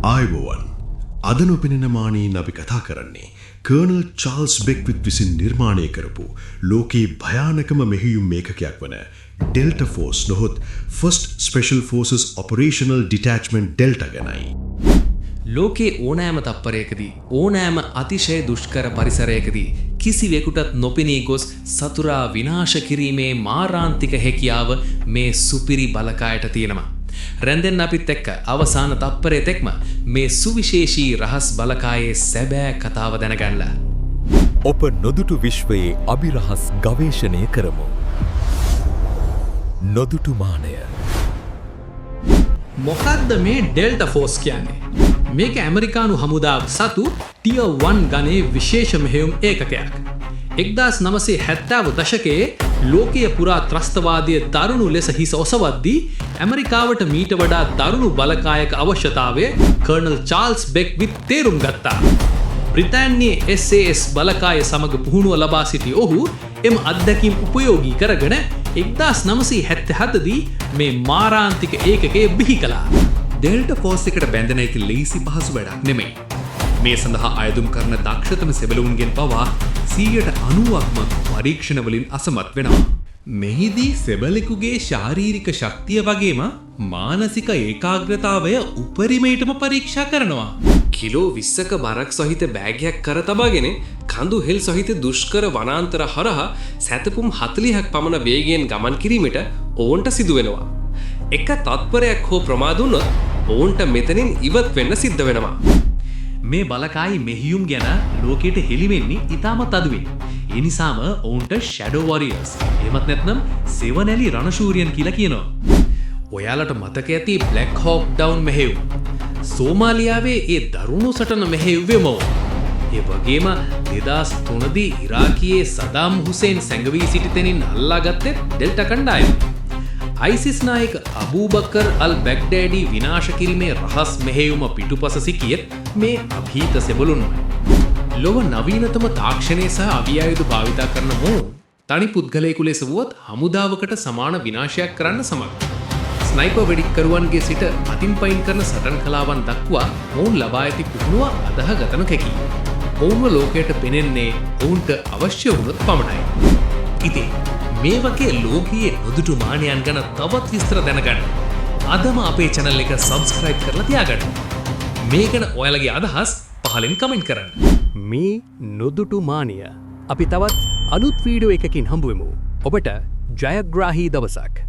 ආයුබෝවන් අද නොපෙනෙන මානීන් අපි කතා කරන්නේ කර්නල් චාල්ස් බෙක්විත් විසින් නිර්මාණය කරපු ලෝකයේ භයානකම මෙහෙයුම් ඒකකයක් වන ඩෙල්ටා ෆෝස් නොහොත් first special forces operational detachment Delta ගැනයි. ලෝකයේ ඕනෑම තප්පරයකදී ඕනෑම අතිශය දුෂ්කර පරිසරයකදී කිසිවෙකුටත් නොපෙනී ගොස් සතුරා විනාශ කිරීමේ මාරාන්තික හැකියාව මේ සුපිරි බලකායට තියෙනවා. රැඳෙන්න අපිත් එක්ක අවසාන තප්පරය තෙක්ම මේ සුවිශේෂී රහස් බලකායේ සැබෑ කතාව දැනගන්න. ඔබ නොදුටු විශ්වයේ අභිරහස් ගවේෂණය කරමු. නොදුටු මානය. මොකද්ද මේ ඩෙල්ටා ෆෝස් කියන්නේ? මේක ඇමරිකානු හමුදාව සතු ටියර් 1 ගණයේ විශේෂ මෙහෙයුම් ඒකකයක්. 1970 දශකයේ ලෝකීය පුරා ත්‍රස්තවාදය දරුණු ලෙස හිස ඔසවද්දී ඇමරිකාවට මීට වඩා දරුණු බලකායක අවශ්‍යතාවය කර්නල් චාල්ස් බෙක්විත් තේරුම් ගත්තා. බ්‍රිතාන්‍යයේ SAS බලකාය සමග පුහුණුව ලබා සිටි ඔහු එම අත්දැකීම් උපයෝගී කරගෙන 1977 දී මේ මාරාන්තික ඒකකය බිහි කළා. ඩෙල්ටා ෆෝස් එකට බැඳෙන එක ලේසි පහසු වැඩක් නෙමෙයි. මේ සඳහා අයදුම් කරන දක්ෂතම සෙබළුන්ගෙන් පවා 90%ක්ම පරීක්ෂණ වලින් අසමත් වෙනවා. මෙහිදී සෙබළෙකුගේ ශාරීරික ශක්තිය වගේම මානසික ඒකාග්‍රතාවය උපරිමයටම පරීක්ෂා කරනවා. කිලෝ 20ක බරක් සහිත බෑගයක් කර තබාගෙන කඳු හෙල් සහිත දුෂ්කර වනාන්තර හරහා සැතපුම් 40ක් පමණ වේගයෙන් ගමන් කිරීමට ඔවුන්ට සිදු වෙනවා. එක තත්පරයක් හෝ ප්‍රමාද වුණොත් ඔවුන්ට මෙතනින් ඉවත් වෙන්න සිද්ධ වෙනවා. මේ බලකායි මෙහියුම් ගැන ලෝකයට හෙළිවෙන්නේ ඉතාමත් අඩුයි. ඒ නිසාම ඔවුන්ට ෂැඩෝ වොරියර්ස් එහෙමත් නැත්නම් සෙවනැලි රණශූරියන් කියලා කියනවා. ඔයාලට මතක ඇති බ්ලැක් හොක් ඩවුන් මෙහෙයුම්. සෝමාලියාවේ ඒ දරුණු සටන මෙහෙයුවෙම. ඒ වගේම 2003 දී ඉරාකයේ සදාම් හුසේන් සැඟවී සිටි තැනින් අල්ලාගත්තේ ඩෙල්ටා කණ්ඩායම. ISIS නායක අබූබකර් අල් බැග්ඩෑඩි විනාශ කිරීමේ රහස් මෙහෙයුම පිටුපස සිටියෙත් මේ අභීත සෙබළුන්මයි. ලොව නවීනතම තාක්ෂණය සහ අවියායුධ භාවිතා කරන මොවුන් තනි පුද්ගලයෙකු ලෙස වුවත් හමුදාවකට සමාන විනාශයක් කරන්න සමත්. ස්නයිපර් වෙඩික්කරුවන්ගේ සිට අතින් පයින් කරන සටන් කලාවන් දක්වා මොවුන් ලබා ඇති පුහුණුව අදහ ගතන කැකි. ඔවුන්ව ලෝකයට පෙනෙන්නේ ඔවුන්ට අවශ්‍ය වුණොත් පමණයි. ඉතින් මේ වගේ ලෝකයේ නොදුටු මානයන් ගැන තවත් විස්තර දැනගන්න අදම අපේ channel එක subscribe කරලා තියාගන්න. මේ ගැන ඔයාලගේ අදහස් පහලින් කමෙන්ට් කරන්න. මේ නොදුටු මානය අපි තවත් අලුත් වීඩියෝ එකකින් හම්බුවෙමු. ඔබට ජයග්‍රාහී දවසක්.